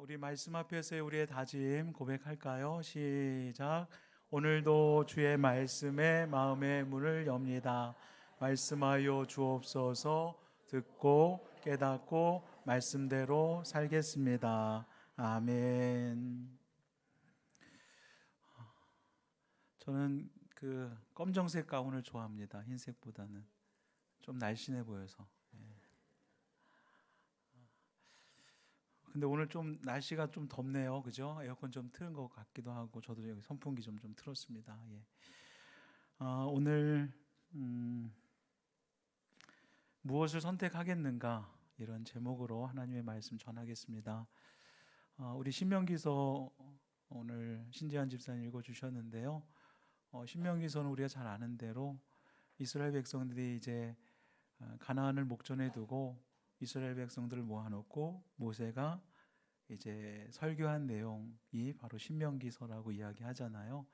우리 말씀 앞에서의 우리의 다짐 고백할까요? 시작. 오늘도 주의 말씀에 마음의 문을 엽니다. 말씀하여 주옵소서. 듣고 깨닫고 말씀대로 살겠습니다. 아멘. 저는 그 검정색 가운을 좋아합니다. 흰색보다는 좀 날씬해 보여서. 근데 오늘 좀 날씨가 좀 덥네요. 그죠? 에어컨 좀 틀은 것 같기도 하고 저도 여기 선풍기 좀 틀었습니다. 예. 오늘 무엇을 선택하겠는가 이런 제목으로 하나님의 말씀 전하겠습니다. 우리 신명기서 오늘 신지한 집사님 읽어주셨는데요. 신명기서는 우리가 잘 아는 대로 이스라엘 백성들이 이제 가나안을 목전에 두고 이스라엘 백성들을 모아놓고 모세가 이제 설교한 내용이 바로 신명기서라고 이야기하잖아요.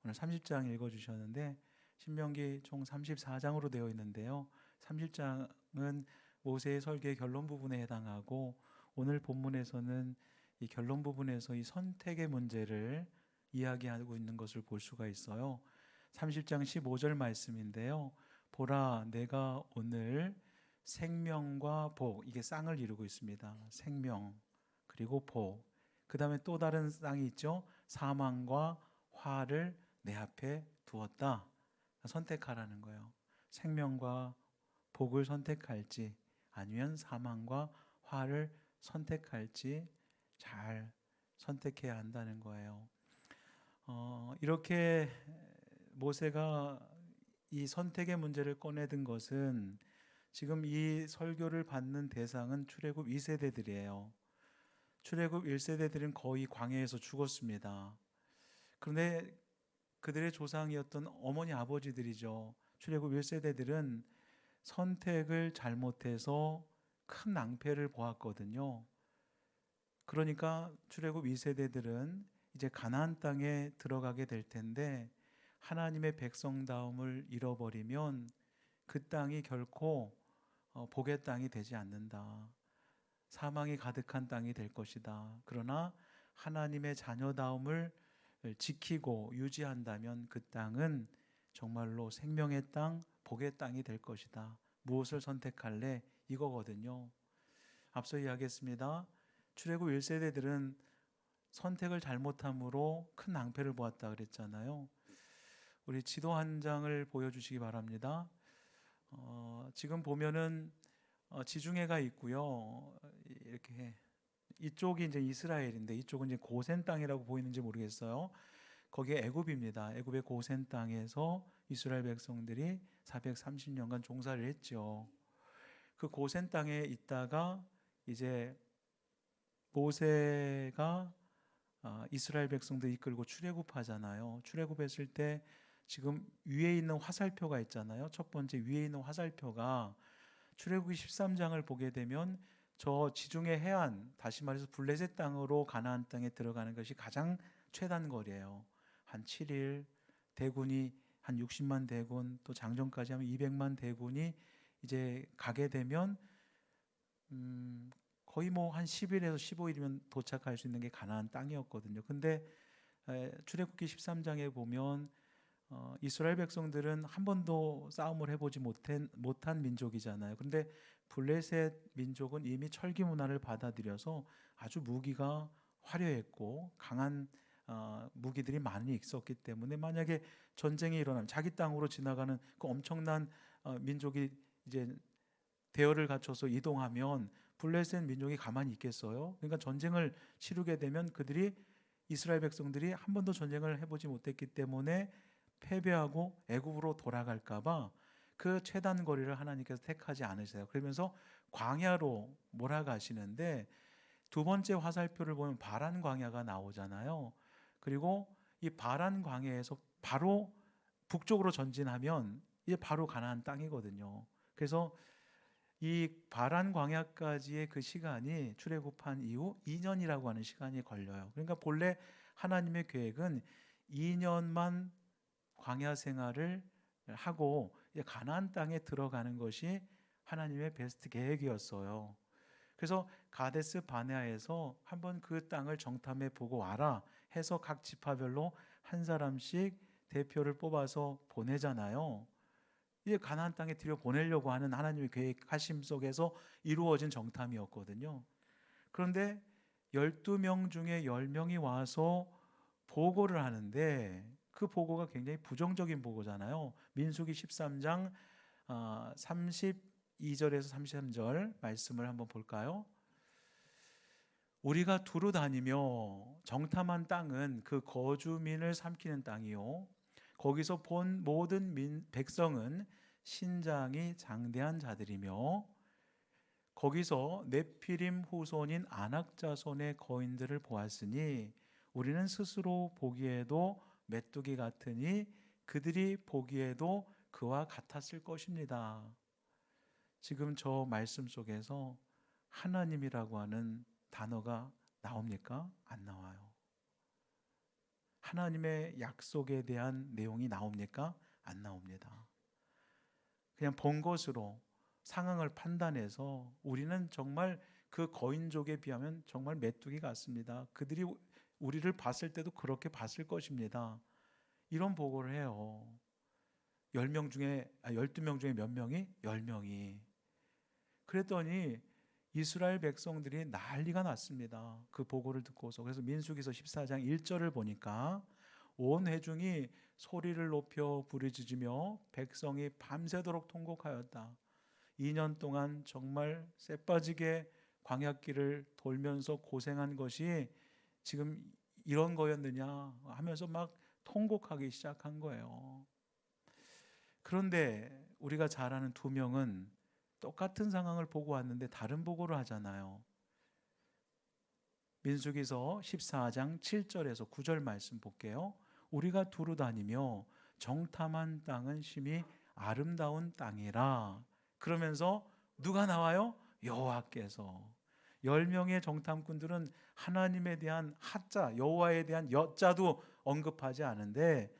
오늘 30장 읽어주셨는데 신명기 총 34장으로 되어 있는데요. 30장은 모세의 설교의 결론 부분에 해당하고 오늘 본문에서는 이 결론 부분에서 이 선택의 문제를 이야기하고 있는 것을 볼 수가 있어요. 30장 15절 말씀인데요. 보라, 내가 오늘 생명과 복, 이게 쌍을 이루고 있습니다. 생명 그리고 복, 그 다음에 또 다른 쌍이 있죠. 사망과 화를 내 앞에 두었다. 선택하라는 거예요. 생명과 복을 선택할지 아니면 사망과 화를 선택할지 잘 선택해야 한다는 거예요. 이렇게 모세가 이 선택의 문제를 꺼내든 것은 지금 이 설교를 받는 대상은 출애굽 2세대들이에요. 출애굽 1세대들은 거의 광야에서 죽었습니다. 그런데 그들의 조상이었던 어머니 아버지들이죠. 출애굽 1세대들은 선택을 잘못해서 큰 낭패를 보았거든요. 그러니까 출애굽 2세대들은 이제 가나안 땅에 들어가게 될 텐데 하나님의 백성다움을 잃어버리면 그 땅이 결코 복의 땅이 되지 않는다. 사망이 가득한 땅이 될 것이다. 그러나 하나님의 자녀다움을 지키고 유지한다면 그 땅은 정말로 생명의 땅, 복의 땅이 될 것이다. 무엇을 선택할래? 이거거든요. 앞서 이야기했습니다. 출애굽 1세대들은 선택을 잘못함으로 큰 낭패를 보았다 그랬잖아요. 우리 지도 한 장을 보여주시기 바랍니다. 지금 보면은 지중해가 있고요. 이렇게 이쪽이 이제 이스라엘인데 이쪽은 이제 고센 땅이라고 보이는지 모르겠어요. 거기에 애굽입니다. 애굽의 고센 땅에서 이스라엘 백성들이 430년간 종살이를 했죠. 그 고센 땅에 있다가 이제 모세가 이스라엘 백성들 이끌고 출애굽하잖아요. 출애굽했을 때 지금 위에 있는 화살표가 있잖아요. 첫 번째 위에 있는 화살표가 출애굽기 13장을 보게 되면 저 지중해 해안, 다시 말해서 블레셋 땅으로 가나안 땅에 들어가는 것이 가장 최단 거리예요. 한 7일, 대군이 한 60만 대군, 또 장정까지 하면 200만 대군이 이제 가게 되면 거의 뭐 한 10일에서 15일이면 도착할 수 있는 게 가나안 땅이었거든요. 근데 출애굽기 13장에 보면 이스라엘 백성들은 한 번도 싸움을 해보지 못한 민족이잖아요. 그런데 블레셋 민족은 이미 철기 문화를 받아들여서 아주 무기가 화려했고 강한 무기들이 많이 있었기 때문에 만약에 전쟁이 일어나면 자기 땅으로 지나가는 그 엄청난 민족이 이제 대열을 갖춰서 이동하면 블레셋 민족이 가만히 있겠어요? 그러니까 전쟁을 치르게 되면 그들이 이스라엘 백성들이 한 번도 전쟁을 해보지 못했기 때문에 패배하고 애굽으로 돌아갈까봐 그 최단 거리를 하나님께서 택하지 않으세요. 그러면서 광야로 몰아가시는데 두 번째 화살표를 보면 바란 광야가 나오잖아요. 그리고 이 바란 광야에서 바로 북쪽으로 전진하면 이제 바로 가나안 땅이거든요. 그래서 이 바란 광야까지의 그 시간이 출애굽한 이후 2년이라고 하는 시간이 걸려요. 그러니까 본래 하나님의 계획은 2년만 광야 생활을 하고 이제 가나안 땅에 들어가는 것이 하나님의 베스트 계획이었어요. 그래서 가데스 바네아에서 한번 그 땅을 정탐해 보고 와라 해서 각 지파별로 한 사람씩 대표를 뽑아서 보내잖아요. 이제 가나안 땅에 들여 보내려고 하는 하나님의 계획하심 속에서 이루어진 정탐이었거든요. 그런데 12명 중에 10명이 와서 보고를 하는데 그 보고가 굉장히 부정적인 보고잖아요. 민수기 13장 32절에서 33절 말씀을 한번 볼까요? 우리가 두루 다니며 정탐한 땅은 그 거주민을 삼키는 땅이요, 거기서 본 모든 백성은 신장이 장대한 자들이며 거기서 네피림 후손인 아낙 자손의 거인들을 보았으니 우리는 스스로 보기에도 메뚜기 같으니 그들이 보기에도 그와 같았을 것입니다. 지금 저 말씀 속에서 하나님이라고 하는 단어가 나옵니까? 안 나와요. 하나님의 약속에 대한 내용이 나옵니까? 안 나옵니다. 그냥 본 것으로 상황을 판단해서 우리는 정말 그 거인족에 비하면 정말 메뚜기 같습니다. 그들이 우리를 봤을 때도 그렇게 봤을 것입니다. 이런 보고를 해요. 12명 중에 몇 명이? 10명이. 그랬더니 이스라엘 백성들이 난리가 났습니다. 그 보고를 듣고서. 그래서 민수기서 14장 1절을 보니까 온 회중이 소리를 높여 부르짖으며 백성이 밤새도록 통곡하였다. 2년 동안 정말 쎄빠지게 광야길을 돌면서 고생한 것이 지금 이런 거였느냐 하면서 막 통곡하기 시작한 거예요. 그런데 우리가 잘 아는 두 명은 똑같은 상황을 보고 왔는데 다른 보고를 하잖아요. 민수기서 14장 7절에서 9절 말씀 볼게요. 우리가 두루 다니며 정탐한 땅은 심히 아름다운 땅이라. 그러면서 누가 나와요? 여호와께서. 10명의 정탐꾼들은 하나님에 대한 하자, 여호와에 대한 여자도 언급하지 않은데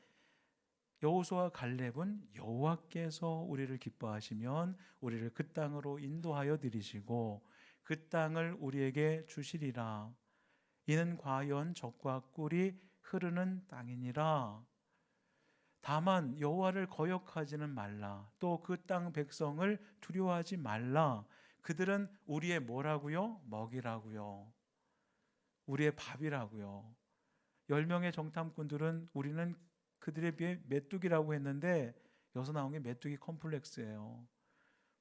여호수아와 갈렙은 여호와께서 우리를 기뻐하시면 우리를 그 땅으로 인도하여 드리시고 그 땅을 우리에게 주시리라. 이는 과연 젖과 꿀이 흐르는 땅이니라. 다만 여호와를 거역하지는 말라. 또 그 땅 백성을 두려워하지 말라. 그들은 우리의 뭐라고요? 먹이라고요. 우리의 밥이라고요. 10명의 정탐꾼들은 우리는 그들에 비해 메뚜기라고 했는데 여기서 나온 게 메뚜기 컴플렉스예요.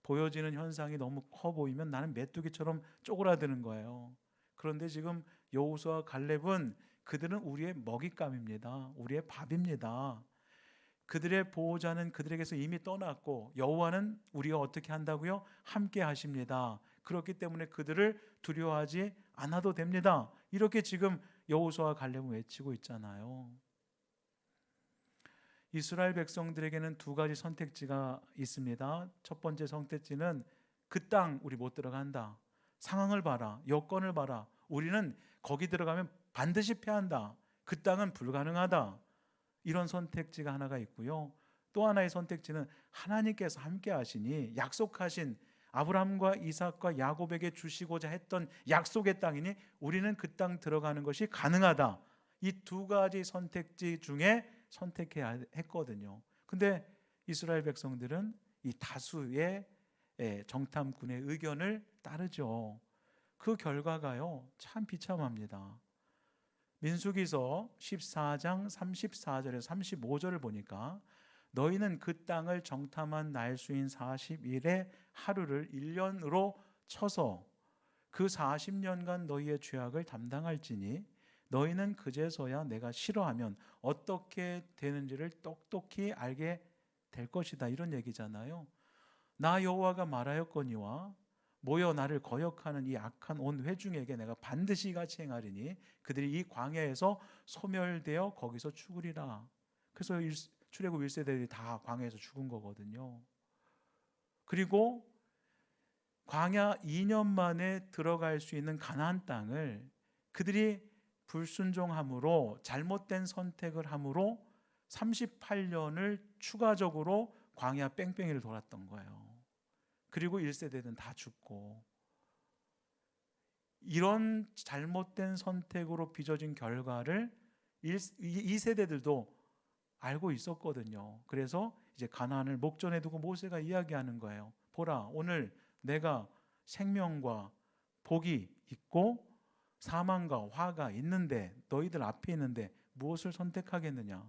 보여지는 현상이 너무 커 보이면 나는 메뚜기처럼 쪼그라드는 거예요. 그런데 지금 여호수아와 갈렙은 그들은 우리의 먹잇감입니다. 우리의 밥입니다. 그들의 보호자는 그들에게서 이미 떠났고 여호와는 우리가 어떻게 한다고요? 함께 하십니다. 그렇기 때문에 그들을 두려워하지 않아도 됩니다. 이렇게 지금 여호수아와 갈렙은 외치고 있잖아요. 이스라엘 백성들에게는 두 가지 선택지가 있습니다. 첫 번째 선택지는 그 땅 우리 못 들어간다. 상황을 봐라. 여건을 봐라. 우리는 거기 들어가면 반드시 패한다. 그 땅은 불가능하다. 이런 선택지가 하나가 있고요. 또 하나의 선택지는 하나님께서 함께 하시니 약속하신 아브라함과 이삭과 야곱에게 주시고자 했던 약속의 땅이니 우리는 그 땅 들어가는 것이 가능하다. 이 두 가지 선택지 중에 선택해야 했거든요. 근데 이스라엘 백성들은 이 다수의 정탐꾼의 의견을 따르죠. 그 결과가요, 참 비참합니다. 민수기서 14장 34절에서 35절을 보니까 너희는 그 땅을 정탐한 날수인 40일의 하루를 1년으로 쳐서 그 40년간 너희의 죄악을 담당할지니 너희는 그제서야 내가 싫어하면 어떻게 되는지를 똑똑히 알게 될 것이다. 이런 얘기잖아요. 나 여호와가 말하였거니와 모여 나를 거역하는 이 악한 온 회중에게 내가 반드시 이같이 행하리니 그들이 이 광야에서 소멸되어 거기서 죽으리라. 그래서 출애굽 1세대들이 다 광야에서 죽은 거거든요. 그리고 광야 2년 만에 들어갈 수 있는 가나안 땅을 그들이 불순종함으로 잘못된 선택을 함으로 38년을 추가적으로 광야 뺑뺑이를 돌았던 거예요. 그리고 1세대는 다 죽고 이런 잘못된 선택으로 빚어진 결과를 이 세대들도 알고 있었거든요. 그래서 이제 가나안을 목전에 두고 모세가 이야기하는 거예요. 보라, 오늘 내가 생명과 복이 있고 사망과 화가 있는데, 너희들 앞에 있는데 무엇을 선택하겠느냐?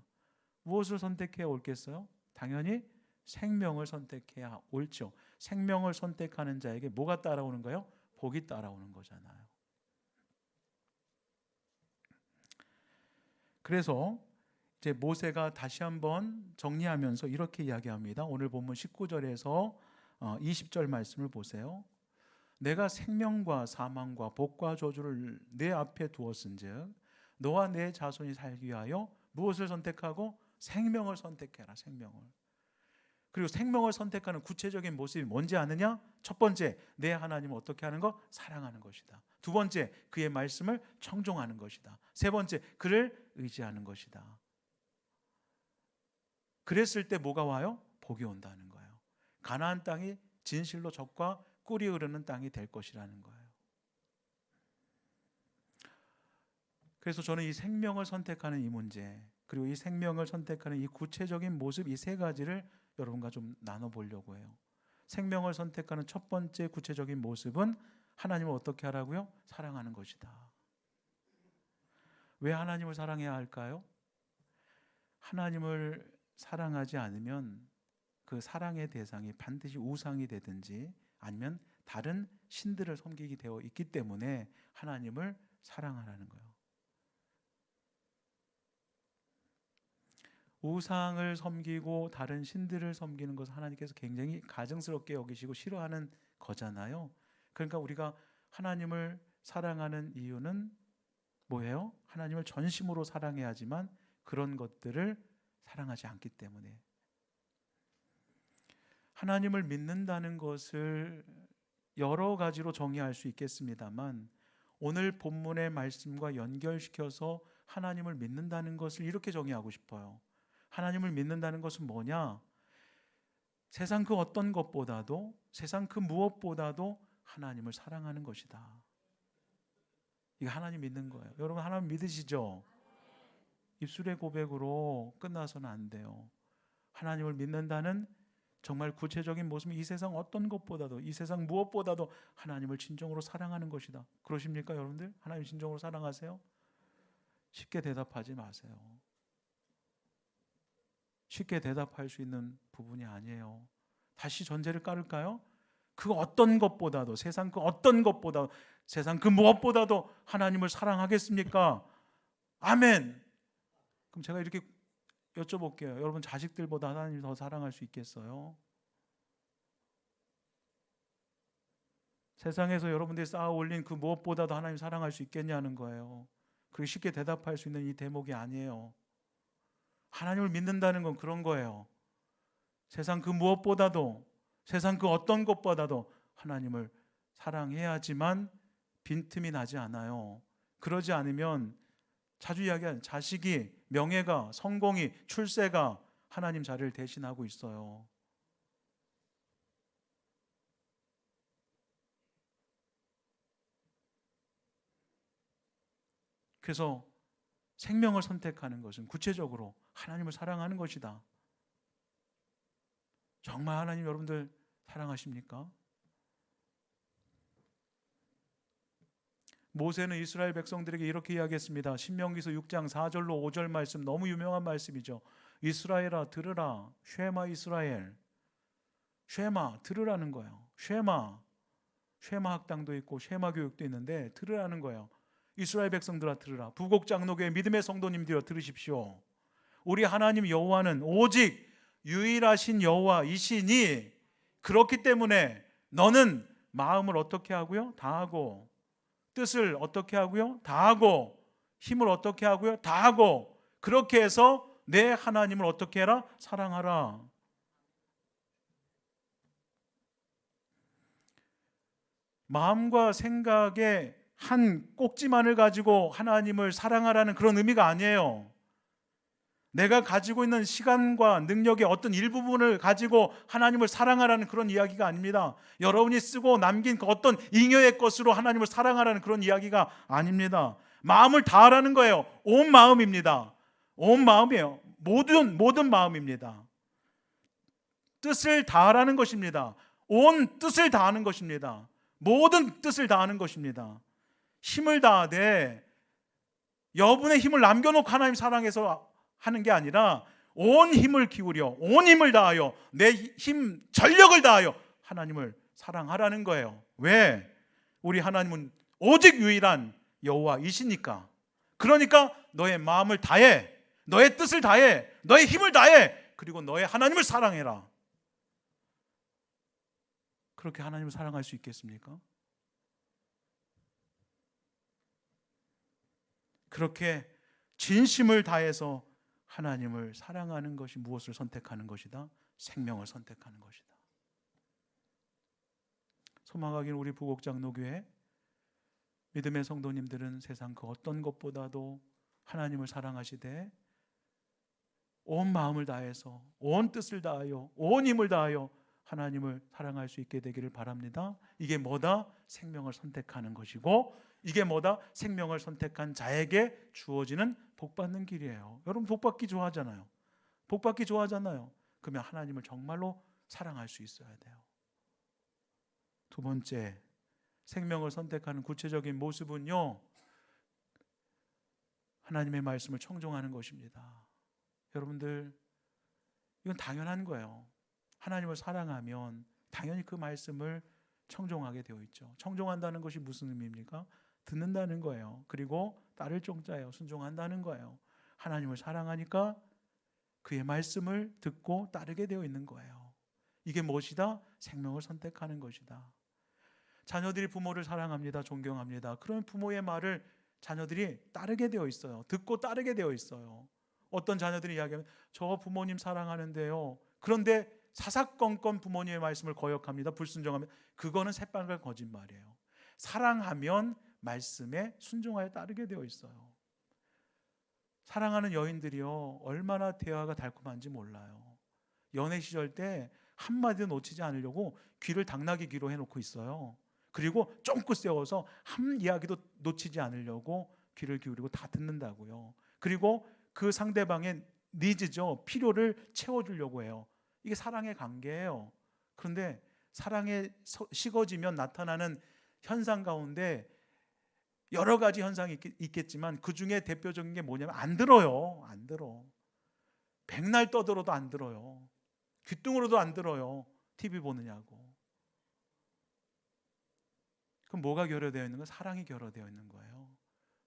무엇을 선택해야 옳겠어요? 당연히 생명을 선택해야 옳죠. 생명을 선택하는 자에게 뭐가 따라오는 거예요? 복이 따라오는 거잖아요. 그래서 이제 모세가 다시 한번 정리하면서 이렇게 이야기합니다. 오늘 본문 19절에서 20절 말씀을 보세요. 내가 생명과 사망과 복과 저주를 내 앞에 두었은즉 너와 내 자손이 살기 위하여 무엇을 선택하고? 생명을 선택해라. 생명을. 그리고 생명을 선택하는 구체적인 모습이 뭔지 아느냐? 첫 번째, 내 하나님을 어떻게 하는 것? 사랑하는 것이다. 두 번째, 그의 말씀을 청종하는 것이다. 세 번째, 그를 의지하는 것이다. 그랬을 때 뭐가 와요? 복이 온다는 거예요. 가나안 땅이 진실로 젖과 꿀이 흐르는 땅이 될 것이라는 거예요. 그래서 저는 이 생명을 선택하는 이 문제, 그리고 이 생명을 선택하는 이 구체적인 모습, 이 세 가지를 여러분과 좀 나눠보려고 해요. 생명을 선택하는 첫 번째 구체적인 모습은 하나님을 어떻게 하라고요? 사랑하는 것이다. 왜 하나님을 사랑해야 할까요? 하나님을 사랑하지 않으면 그 사랑의 대상이 반드시 우상이 되든지 아니면 다른 신들을 섬기게 되어 있기 때문에 하나님을 사랑하라는 거예요. 우상을 섬기고 다른 신들을 섬기는 것을 하나님께서 굉장히 가증스럽게 여기시고 싫어하는 거잖아요. 그러니까 우리가 하나님을 사랑하는 이유는 뭐예요? 하나님을 전심으로 사랑해야지만 그런 것들을 사랑하지 않기 때문에. 하나님을 믿는다는 것을 여러 가지로 정의할 수 있겠습니다만 오늘 본문의 말씀과 연결시켜서 하나님을 믿는다는 것을 이렇게 정의하고 싶어요. 하나님을 믿는다는 것은 뭐냐? 세상 그 어떤 것보다도, 세상 그 무엇보다도 하나님을 사랑하는 것이다. 이게 하나님 믿는 거예요. 여러분 하나님 믿으시죠? 입술의 고백으로 끝나서는 안 돼요. 하나님을 믿는다는 정말 구체적인 모습이 이 세상 어떤 것보다도, 이 세상 무엇보다도 하나님을 진정으로 사랑하는 것이다. 그러십니까 여러분들? 하나님 진정으로 사랑하세요? 쉽게 대답하지 마세요. 쉽게 대답할 수 있는 부분이 아니에요. 다시 전제를 깔을까요? 그 어떤 것보다도, 세상 그 어떤 것보다, 세상 그 무엇보다도 하나님을 사랑하겠습니까? 아멘. 그럼 제가 이렇게 여쭤볼게요. 여러분 자식들보다 하나님을 더 사랑할 수 있겠어요? 세상에서 여러분들이 쌓아 올린 그 무엇보다도 하나님 사랑할 수 있겠냐는 거예요. 그게 쉽게 대답할 수 있는 이 대목이 아니에요. 하나님을 믿는다는 건 그런 거예요. 세상 그 무엇보다도, 세상 그 어떤 것보다도 하나님을 사랑해야지만 빈틈이 나지 않아요. 그러지 않으면 자주 이야기하는 자식이, 명예가, 성공이, 출세가 하나님 자리를 대신하고 있어요. 그래서 생명을 선택하는 것은 구체적으로 하나님을 사랑하는 것이다. 정말 하나님 여러분들 사랑하십니까? 모세는 이스라엘 백성들에게 이렇게 이야기했습니다. 신명기서 6장 4절로 5절 말씀, 너무 유명한 말씀이죠. 이스라엘아 들으라. 쉐마 이스라엘. 쉐마 들으라는 거예요. 쉐마 학당도 있고 쉐마 교육도 있는데 들으라는 거예요. 이스라엘 백성들아 들으라. 부곡 장로교회 믿음의 성도님들아 들으십시오. 우리 하나님 여호와는 오직 유일하신 여호와이시니 그렇기 때문에 너는 마음을 어떻게 하고요? 다하고, 뜻을 어떻게 하고요? 다하고, 힘을 어떻게 하고요? 다하고, 그렇게 해서 내 하나님을 어떻게 해라? 사랑하라. 마음과 생각의 한 꼭지만을 가지고 하나님을 사랑하라는 그런 의미가 아니에요. 내가 가지고 있는 시간과 능력의 어떤 일부분을 가지고 하나님을 사랑하라는 그런 이야기가 아닙니다. 여러분이 쓰고 남긴 그 어떤 잉여의 것으로 하나님을 사랑하라는 그런 이야기가 아닙니다. 마음을 다하라는 거예요. 온 마음입니다. 온 마음이에요. 모든 마음입니다. 뜻을 다하라는 것입니다. 온 뜻을 다하는 것입니다. 모든 뜻을 다하는 것입니다. 힘을 다하되 여분의 힘을 남겨놓고 하나님 사랑해서 하는 게 아니라 온 힘을 기울여, 온 힘을 다하여, 내 힘 전력을 다하여 하나님을 사랑하라는 거예요. 왜? 우리 하나님은 오직 유일한 여호와이시니까. 그러니까 너의 마음을 다해, 너의 뜻을 다해, 너의 힘을 다해, 그리고 너의 하나님을 사랑해라. 그렇게 하나님을 사랑할 수 있겠습니까? 그렇게 진심을 다해서 하나님을 사랑하는 것이 무엇을 선택하는 것이다? 생명을 선택하는 것이다. 소망하기는 우리 부곡장로교회 믿음의 성도님들은 세상 그 어떤 것보다도 하나님을 사랑하시되 온 마음을 다해서, 온 뜻을 다하여, 온 힘을 다하여 하나님을 사랑할 수 있게 되기를 바랍니다. 이게 뭐다? 생명을 선택하는 것이고, 이게 뭐다? 생명을 선택한 자에게 주어지는 복받는 길이에요. 여러분 복받기 좋아하잖아요. 복받기 좋아하잖아요. 그러면 하나님을 정말로 사랑할 수 있어야 돼요. 두 번째, 생명을 선택하는 구체적인 모습은요, 하나님의 말씀을 청종하는 것입니다. 여러분들, 이건 당연한 거예요. 하나님을 사랑하면 당연히 그 말씀을 청종하게 되어 있죠. 청종한다는 것이 무슨 의미입니까? 듣는다는 거예요. 그리고 따를 종자예요. 순종한다는 거예요. 하나님을 사랑하니까 그의 말씀을 듣고 따르게 되어 있는 거예요. 이게 무엇이다? 생명을 선택하는 것이다. 자녀들이 부모를 사랑합니다. 존경합니다. 그러면 부모의 말을 자녀들이 따르게 되어 있어요. 듣고 따르게 되어 있어요. 어떤 자녀들이 이야기하면 저 부모님 사랑하는데요, 그런데 사사건건 부모님의 말씀을 거역합니다. 불순종하면, 그거는 새빨간 거짓말이에요. 사랑하면 말씀에 순종하여 따르게 되어 있어요. 사랑하는 여인들이요, 얼마나 대화가 달콤한지 몰라요. 연애 시절 때 한마디도 놓치지 않으려고 귀를 당나귀 귀로 해놓고 있어요. 그리고 쫑긋 세워서 한 이야기도 놓치지 않으려고 귀를 기울이고 다 듣는다고요. 그리고 그 상대방의 니즈죠, 필요를 채워주려고 해요. 이게 사랑의 관계예요. 그런데 사랑에 식어지면 나타나는 현상 가운데 여러 가지 현상이 있겠지만 그 중에 대표적인 게 뭐냐면 안 들어요. 안 들어. 백날 떠들어도 안 들어요. 귀뚱으로도 안 들어요. TV 보느냐고. 그럼 뭐가 결여되어 있는 거예요? 사랑이 결여되어 있는 거예요.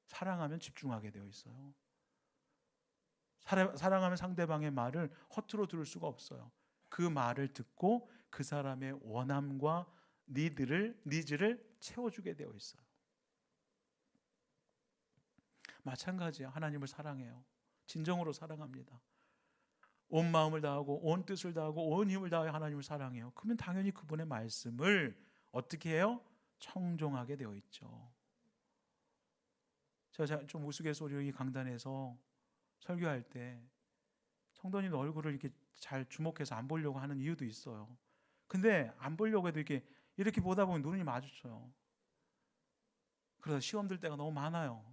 사랑하면 집중하게 되어 있어요. 사랑하면 상대방의 말을 허투루 들을 수가 없어요. 그 말을 듣고 그 사람의 원함과 니즈를 채워주게 되어 있어요. 마찬가지예요. 하나님을 사랑해요. 진정으로 사랑합니다. 온 마음을 다하고 온 뜻을 다하고 온 힘을 다하여 하나님을 사랑해요. 그러면 당연히 그분의 말씀을 어떻게 해요? 청종하게 되어 있죠. 제가 좀 우스갯소리로 이 강단에서 설교할 때 성도님 얼굴을 이렇게 잘 주목해서 안 보려고 하는 이유도 있어요. 근데 안 보려고 해도 이렇게 보다 보면 눈이 마주쳐요. 그래서 시험 들 때가 너무 많아요.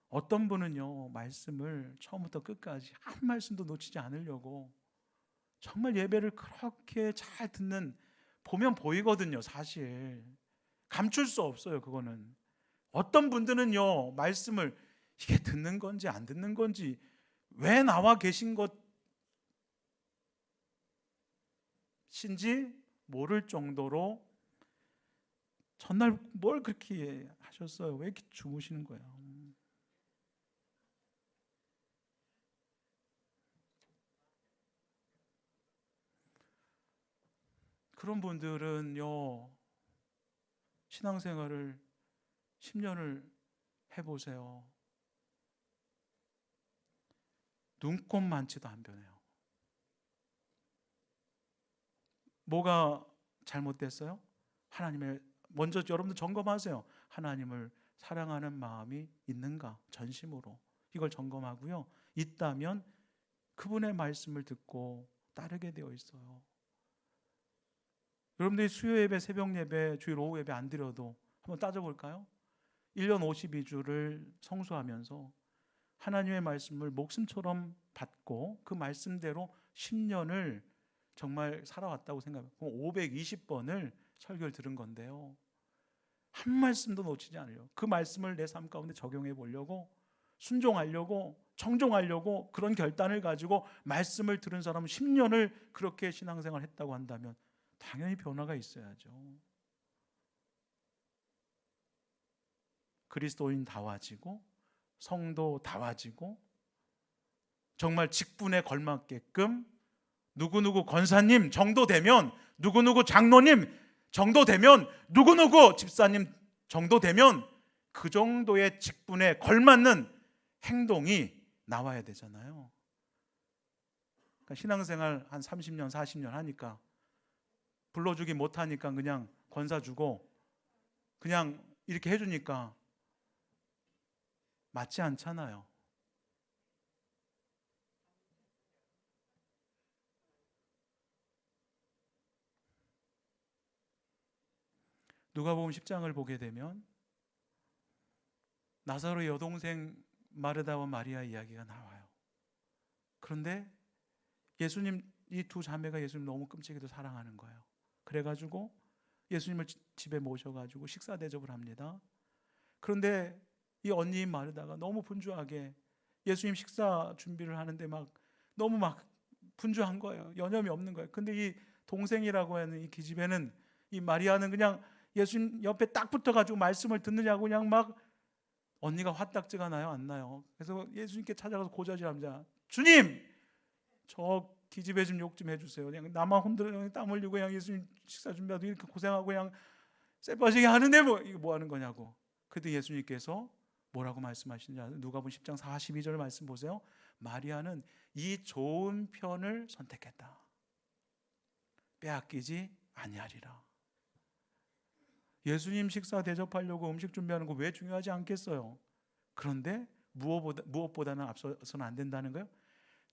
어떤 분은요, 말씀을 처음부터 끝까지 한 말씀도 놓치지 않으려고 정말 예배를 그렇게 잘 듣는, 보면 보이거든요. 사실 감출 수 없어요. 그거는. 어떤 분들은요, 말씀을 이게 듣는 건지 안 듣는 건지, 왜 나와 계신 것인지 모를 정도로 전날 뭘 그렇게 하셨어요? 왜 이렇게 주무시는 거예요? 그런 분들은요, 신앙생활을 10년을 해보세요. 눈곱만치도 안 변해요. 뭐가 잘못됐어요? 먼저 여러분들 점검하세요. 하나님을 사랑하는 마음이 있는가? 전심으로. 이걸 점검하고요. 있다면 그분의 말씀을 듣고 따르게 되어 있어요. 여러분들이 수요 예배, 새벽 예배, 주일 오후 예배 안 드려도 한번 따져볼까요? 1년 52주를 성수하면서 하나님의 말씀을 목숨처럼 받고 그 말씀대로 10년을 정말 살아왔다고 생각해요. 520번을 설교를 들은 건데요. 한 말씀도 놓치지 않으려고, 그 말씀을 내 삶 가운데 적용해 보려고, 순종하려고, 청종하려고 그런 결단을 가지고 말씀을 들은 사람은 10년을 그렇게 신앙생활을 했다고 한다면 당연히 변화가 있어야죠. 그리스도인 다워지고 성도 다워지고 정말 직분에 걸맞게끔 누구누구 권사님 정도 되면, 누구누구 장로님 정도 되면, 누구누구 집사님 정도 되면 그 정도의 직분에 걸맞는 행동이 나와야 되잖아요. 그러니까 신앙생활 한 30년 40년 하니까 불러주기 못하니까 그냥 권사 주고 그냥 이렇게 해주니까 맞지 않잖아요. 누가복음 10장을 보게 되면 나사로의 여동생 마르다와 마리아 이야기가 나와요. 그런데 예수님, 이 두 자매가 예수님 너무 끔찍이도 사랑하는 거예요. 그래가지고 예수님을 집에 모셔가지고 식사 대접을 합니다. 그런데 이 언니인 마르다가 너무 분주하게 예수님 식사 준비를 하는데 너무 분주한 거예요. 여념이 없는 거예요. 근데 이 동생이라고 하는 이 기집애는, 이 마리아는 그냥 예수님 옆에 딱 붙어가지고 말씀을 듣느냐고 그냥 언니가 화딱지가 나요, 안 나요? 그래서 예수님께 찾아가서 고자질합니다. 주님, 저 기집애 좀 욕 좀 해주세요. 그냥 나만 흔들어 땀 흘리고 그냥 예수님 식사 준비하고 이렇게 고생하고 그냥 쎄빠지게 하는데 이거 뭐 하는 거냐고. 그때 예수님께서 뭐라고 말씀하시는지 아세요? 누가복음 10장 42절 말씀 보세요. 마리아는 이 좋은 편을 선택했다. 빼앗기지 아니하리라. 예수님 식사 대접하려고 음식 준비하는 거 왜 중요하지 않겠어요? 그런데 무엇보다는 앞서서는 안 된다는 거예요.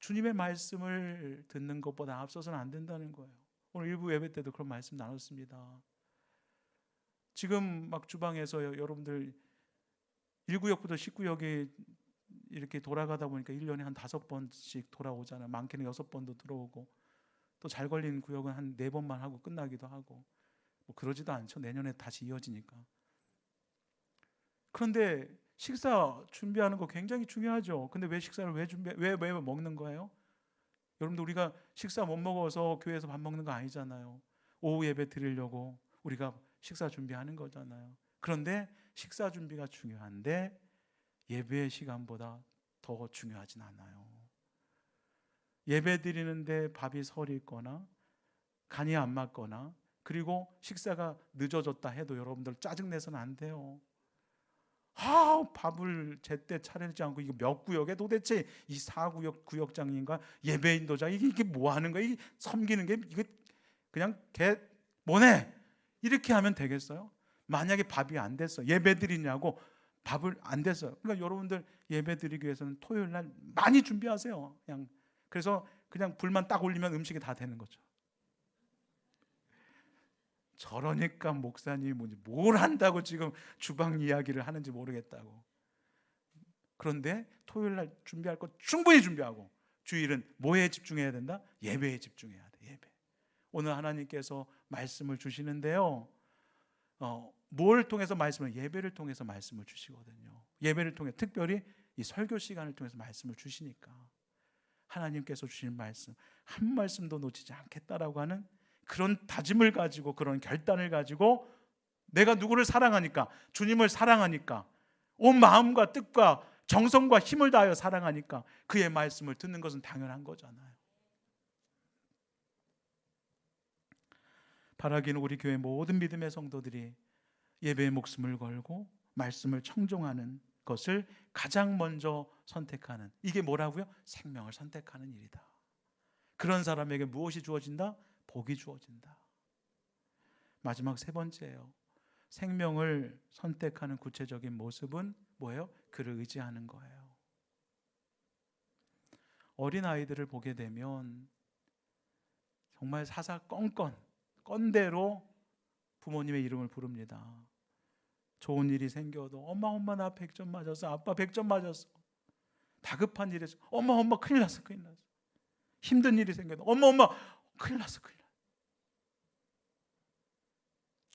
주님의 말씀을 듣는 것보다 앞서서는 안 된다는 거예요. 오늘 일부 예배 때도 그런 말씀 나눴습니다. 지금 주방에서 여러분들 1구역부터 19역에 이렇게 돌아가다 보니까 1년에 한 5번씩 돌아오잖아요. 많게는 6번도 들어오고, 또 잘 걸린 구역은 한 4번만 하고 끝나기도 하고, 그러지도 않죠. 내년에 다시 이어지니까. 그런데 식사 준비하는 거 굉장히 중요하죠. 근데 왜 식사를 왜 먹는 거예요? 여러분들, 우리가 식사 못 먹어서 교회에서 밥 먹는 거 아니잖아요. 오후 예배 드리려고 우리가 식사 준비하는 거잖아요. 그런데 식사 준비가 중요한데 예배의 시간보다 더 중요하진 않아요. 예배 드리는데 밥이 설 있거나 간이 안 맞거나, 그리고 식사가 늦어졌다 해도 여러분들 짜증내서는 안 돼요. 밥을 제때 차리지 않고 이거 몇 구역에 도대체 이 4구역 구역장인가 예배인도자 이게 뭐 하는 거야? 이 섬기는 게 이거 그냥 개 뭐네? 이렇게 하면 되겠어요? 만약에 밥이 안 됐어, 예배 드리냐고 밥을 안 됐어요. 그러니까 여러분들 예배 드리기 위해서는 토요일 날 많이 준비하세요. 그래서 그냥 불만 딱 올리면 음식이 다 되는 거죠. 저러니까 목사님이 뭘 한다고 지금 주방 이야기를 하는지 모르겠다고. 그런데 토요일 날 준비할 거 충분히 준비하고, 주일은 뭐에 집중해야 된다? 예배에 집중해야 돼. 예배. 오늘 하나님께서 말씀을 주시는데요, 뭘 통해서 말씀을? 예배를 통해서 말씀을 주시거든요. 예배를 통해, 특별히 이 설교 시간을 통해서 말씀을 주시니까 하나님께서 주신 말씀 한 말씀도 놓치지 않겠다라고 하는 그런 다짐을 가지고, 그런 결단을 가지고, 내가 누구를 사랑하니까, 주님을 사랑하니까, 온 마음과 뜻과 정성과 힘을 다하여 사랑하니까 그의 말씀을 듣는 것은 당연한 거잖아요. 바라기는 우리 교회 모든 믿음의 성도들이 예배의 목숨을 걸고 말씀을 청종하는 것을 가장 먼저 선택하는, 이게 뭐라고요? 생명을 선택하는 일이다. 그런 사람에게 무엇이 주어진다? 복이 주어진다. 마지막 세 번째예요. 생명을 선택하는 구체적인 모습은 뭐예요? 그를 의지하는 거예요. 어린 아이들을 보게 되면 정말 사사건건 건대로 부모님의 이름을 부릅니다. 좋은 일이 생겨도 엄마 나 100점 맞았어. 아빠 100점 맞았어. 다급한 일에서 엄마 큰일 났어. 힘든 일이 생겨도 엄마 큰일 났어.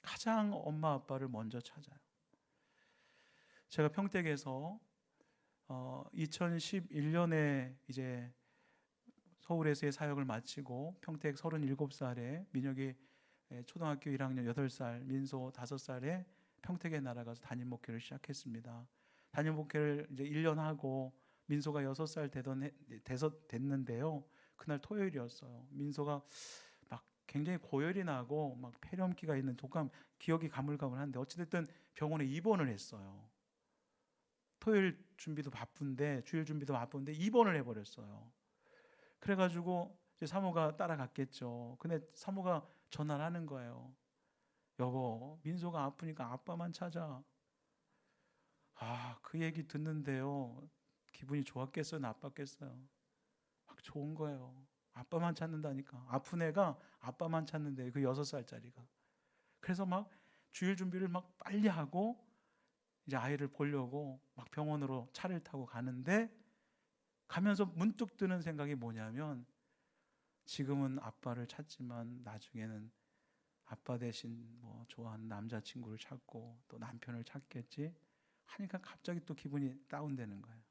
가장 엄마 아빠를 먼저 찾아요. 제가 평택에서 2011년에 이제 서울에서의 사역을 마치고 평택 37살에 민혁이 초등학교 1학년 8살, 민소 5살에 평택에 날아가서 담임 목회를 시작했습니다. 담임 목회를 이제 1년 하고 민소가 6살 됐는데요. 그날 토요일이었어요. 민소가 막 굉장히 고열이 나고 막 폐렴기가 있는 기억이 가물가물한데 어찌됐든 병원에 입원을 했어요. 토요일 준비도 바쁜데 주일 준비도 바쁜데 입원을 해버렸어요. 그래가지고 이제 사모가 따라갔겠죠. 근데 사모가 전화를 하는 거예요. 여보, 민소가 아프니까 아빠만 찾아. 그 얘기 듣는데요, 기분이 좋았겠어요, 나빴겠어요? 막 좋은 거예요. 아빠만 찾는다니까. 아픈 애가 아빠만 찾는데, 그 6살짜리가. 그래서 막 주일 준비를 막 빨리 하고 이제 아이를 보려고 막 병원으로 차를 타고 가는데, 가면서 문득 드는 생각이 뭐냐면, 지금은 아빠를 찾지만 나중에는 아빠 대신 뭐 좋아하는 남자친구를 찾고 또 남편을 찾겠지 하니까 갑자기 또 기분이 다운되는 거예요.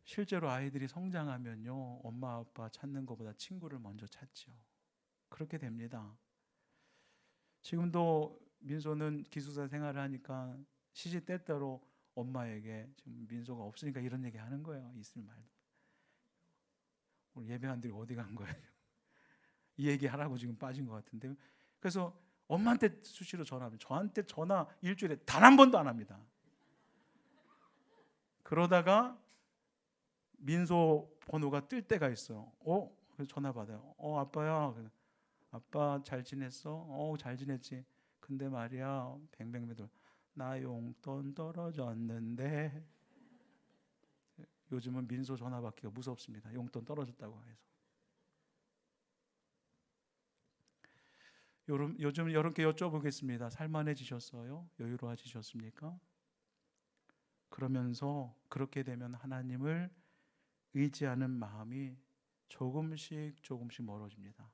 실제로 아이들이 성장하면요, 엄마 아빠 찾는 것보다 친구를 먼저 찾죠. 그렇게 됩니다. 지금도 민소는 기숙사 생활을 하니까 시시때때로 엄마에게 지금 민소가 없으니까 이런 얘기 하는 거예요. 있을 말도. 오늘 예배한들이 어디 간 거예요? 이 얘기 하라고 지금 빠진 것 같은데. 그래서 엄마한테 수시로 전화하면 저한테 전화 일주일에 단 한 번도 안 합니다. 그러다가 민소 번호가 뜰 때가 있어요. 그래서 전화 받아요. 아빠야. 아빠 잘 지냈어? 잘 지냈지. 근데 말이야, 뱅뱅뱅돌, 나 용돈 떨어졌는데. 요즘은 민소 전화 받기가 무섭습니다. 용돈 떨어졌다고 해서. 요즘 이렇게 여쭤보겠습니다. 살만해지셨어요? 여유로워지셨습니까? 그러면서 그렇게 되면 하나님을 의지하는 마음이 조금씩 멀어집니다.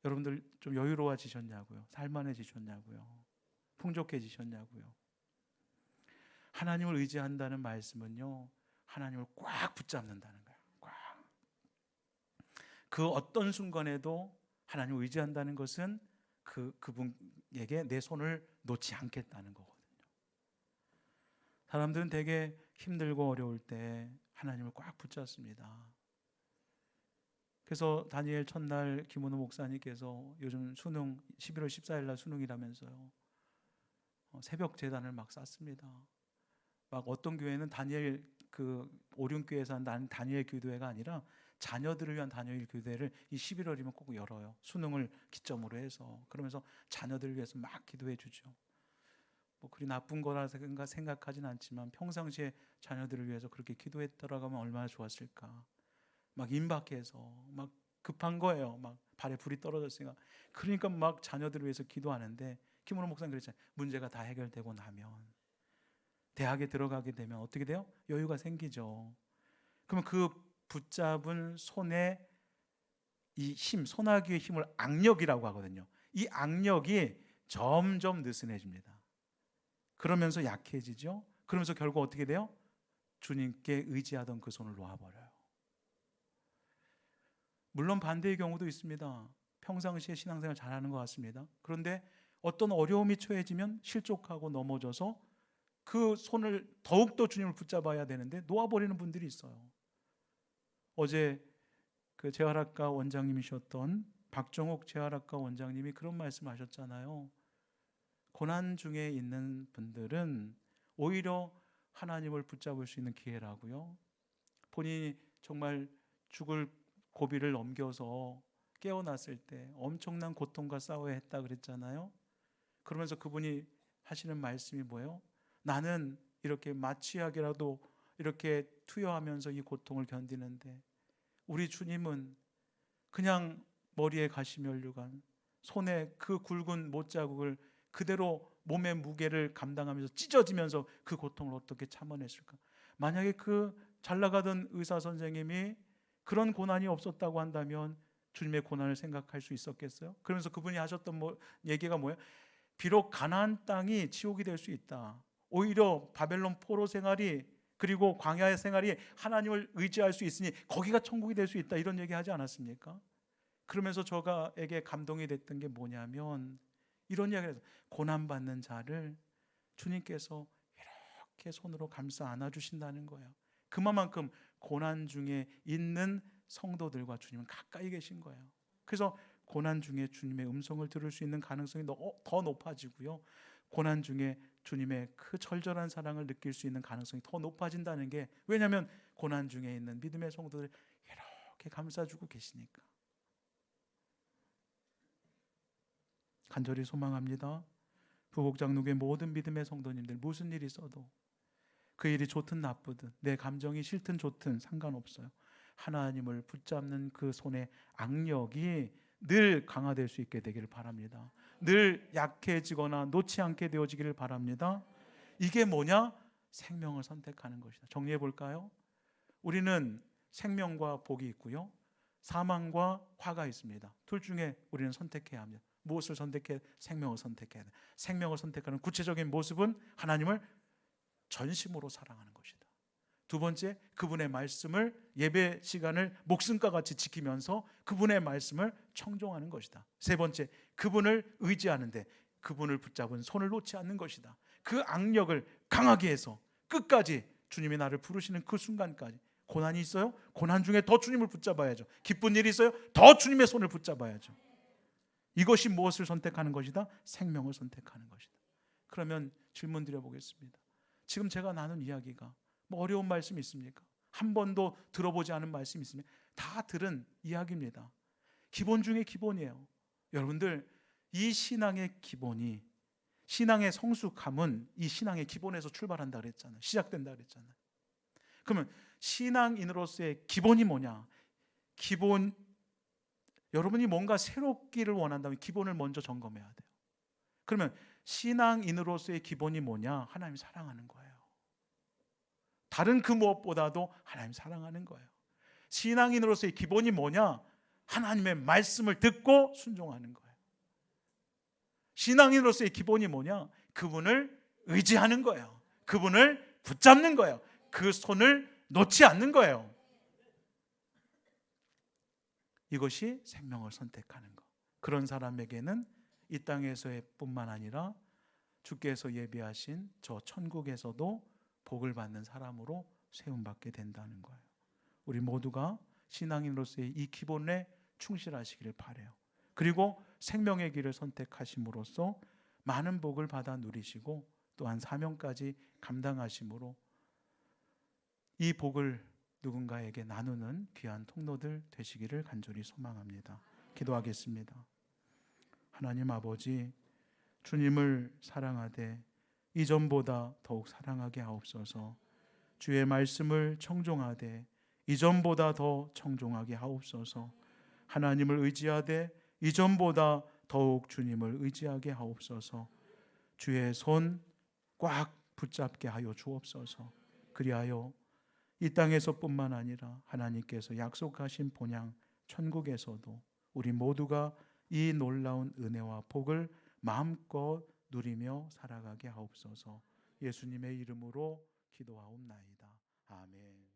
여러분들 좀 여유로워지셨냐고요? 살만해지셨냐고요? 풍족해지셨냐고요? 하나님을 의지한다는 말씀은요, 하나님을 꽉 붙잡는다는 거예요. 꽉. 그 어떤 순간에도 하나님을 의지한다는 것은 그분에게 내 손을 놓지 않겠다는 거거든요. 사람들은 되게 힘들고 어려울 때 하나님을 꽉 붙잡습니다. 그래서 다니엘 첫날 김은호 목사님께서 요즘 수능 11월 14일 날 수능이라면서요, 새벽 제단을 막 쌌습니다. 막 어떤 교회는 다니엘 오륜교회에서 한 다니엘 교대가 아니라 자녀들을 위한 다니엘 교대를 이 11월이면 꼭 열어요. 수능을 기점으로 해서. 그러면서 자녀들을 위해서 막 기도해 주죠. 뭐 그리 나쁜 거라 생각하진 않지만 평상시에 자녀들을 위해서 그렇게 기도했더라고 하면 얼마나 좋았을까. 막 임박해서 막 급한 거예요. 막 발에 불이 떨어졌으니까. 그러니까 막 자녀들을 위해서 기도하는데, 김은호 목사님 그랬잖아요. 문제가 다 해결되고 나면, 대학에 들어가게 되면 어떻게 돼요? 여유가 생기죠. 그러면 그 붙잡은 손에 이 힘, 소나기의 힘을 악력이라고 하거든요. 이 악력이 점점 느슨해집니다. 그러면서 약해지죠. 그러면서 결국 어떻게 돼요? 주님께 의지하던 그 손을 놓아버려요. 물론 반대의 경우도 있습니다. 평상시에 신앙생활 잘하는 것 같습니다. 그런데 어떤 어려움이 처해지면 실족하고 넘어져서 그 손을 더욱더 주님을 붙잡아야 되는데 놓아버리는 분들이 있어요. 어제 그 재활학과 원장님이셨던 박정옥 재활학과 원장님이 그런 말씀하셨잖아요. 고난 중에 있는 분들은 오히려 하나님을 붙잡을 수 있는 기회라고요. 본인이 정말 죽을 고비를 넘겨서 깨어났을 때 엄청난 고통과 싸워야 했다 그랬잖아요. 그러면서 그분이 하시는 말씀이 뭐예요? 나는 이렇게 마취하게라도 이렇게 투여하면서 이 고통을 견디는데 우리 주님은 그냥 머리에 가시면류관, 손에 그 굵은 못자국을 그대로 몸의 무게를 감당하면서 찢어지면서 그 고통을 어떻게 참아냈을까? 만약에 그 잘 나가던 의사 선생님이 그런 고난이 없었다고 한다면 주님의 고난을 생각할 수 있었겠어요? 그러면서 그분이 하셨던 얘기가 뭐예요? 비록 가나안 땅이 지옥이 될 수 있다. 오히려 바벨론 포로 생활이 그리고 광야의 생활이 하나님을 의지할 수 있으니 거기가 천국이 될 수 있다. 이런 얘기하지 않았습니까? 그러면서 저에게 감동이 됐던 게 뭐냐면 이런 이야기를 해서 고난받는 자를 주님께서 이렇게 손으로 감싸 안아주신다는 거예요. 그만큼 고난 중에 있는 성도들과 주님은 가까이 계신 거예요. 그래서 고난 중에 주님의 음성을 들을 수 있는 가능성이 더 높아지고요. 고난 중에 주님의 그 절절한 사랑을 느낄 수 있는 가능성이 더 높아진다는 게, 왜냐하면 고난 중에 있는 믿음의 성도들 이렇게 감싸주고 계시니까. 간절히 소망합니다. 부곡장로교회 모든 믿음의 성도님들, 무슨 일이 있어도 그 일이 좋든 나쁘든 내 감정이 싫든 좋든 상관없어요. 하나님을 붙잡는 그 손의 악력이 늘 강화될 수 있게 되기를 바랍니다. 늘 약해지거나 놓지 않게 되어지기를 바랍니다. 이게 뭐냐? 생명을 선택하는 것이다. 정리해 볼까요? 우리는 생명과 복이 있고요, 사망과 화가 있습니다. 둘 중에 우리는 선택해야 합니다. 무엇을 선택해? 생명을 선택해야 돼. 생명을 선택하는 구체적인 모습은 하나님을 전심으로 사랑하는 것이다. 두 번째, 그분의 말씀을, 예배 시간을 목숨과 같이 지키면서 그분의 말씀을 청종하는 것이다. 세 번째, 그분을 의지하는데 그분을 붙잡은 손을 놓지 않는 것이다. 그 악력을 강하게 해서 끝까지 주님이 나를 부르시는 그 순간까지. 고난이 있어요? 고난 중에 더 주님을 붙잡아야죠. 기쁜 일이 있어요? 더 주님의 손을 붙잡아야죠. 이것이 무엇을 선택하는 것이다? 생명을 선택하는 것이다. 그러면 질문 드려보겠습니다. 지금 제가 나눈 이야기가 뭐 어려운 말씀이 있습니까? 한 번도 들어보지 않은 말씀이 있습니까? 다 들은 이야기입니다. 기본 중에 기본이에요. 여러분들, 이 신앙의 기본이, 신앙의 성숙함은 이 신앙의 기본에서 출발한다 그랬잖아요. 시작된다 그랬잖아요. 그러면 신앙인으로서의 기본이 뭐냐? 기본, 여러분이 뭔가 새롭기를 원한다면 기본을 먼저 점검해야 돼요. 그러면 신앙인으로서의 기본이 뭐냐? 하나님 사랑하는 거예요. 다른 그 무엇보다도 하나님 사랑하는 거예요. 신앙인으로서의 기본이 뭐냐? 하나님의 말씀을 듣고 순종하는 거예요. 신앙인으로서의 기본이 뭐냐? 그분을 의지하는 거예요. 그분을 붙잡는 거예요. 그 손을 놓지 않는 거예요. 이것이 생명을 선택하는 것. 그런 사람에게는 이 땅에서의 뿐만 아니라 주께서 예비하신 저 천국에서도 복을 받는 사람으로 세움받게 된다는 거예요. 우리 모두가 신앙인으로서의 이 기본에 충실하시기를 바라요. 그리고 생명의 길을 선택하심으로써 많은 복을 받아 누리시고 또한 사명까지 감당하심으로 이 복을 누군가에게 나누는 귀한 통로들 되시기를 간절히 소망합니다. 기도하겠습니다. 하나님 아버지, 주님을 사랑하되 이전보다 더욱 사랑하게 하옵소서. 주의 말씀을 청종하되 이전보다 더 청종하게 하옵소서. 하나님을 의지하되 이전보다 더욱 주님을 의지하게 하옵소서. 주의 손 꽉 붙잡게 하여 주옵소서. 그리하여 이 땅에서뿐만 아니라 하나님께서 약속하신 본향 천국에서도 우리 모두가 이 놀라운 은혜와 복을 마음껏 누리며 살아가게 하옵소서. 예수님의 이름으로 기도하옵나이다. 아멘.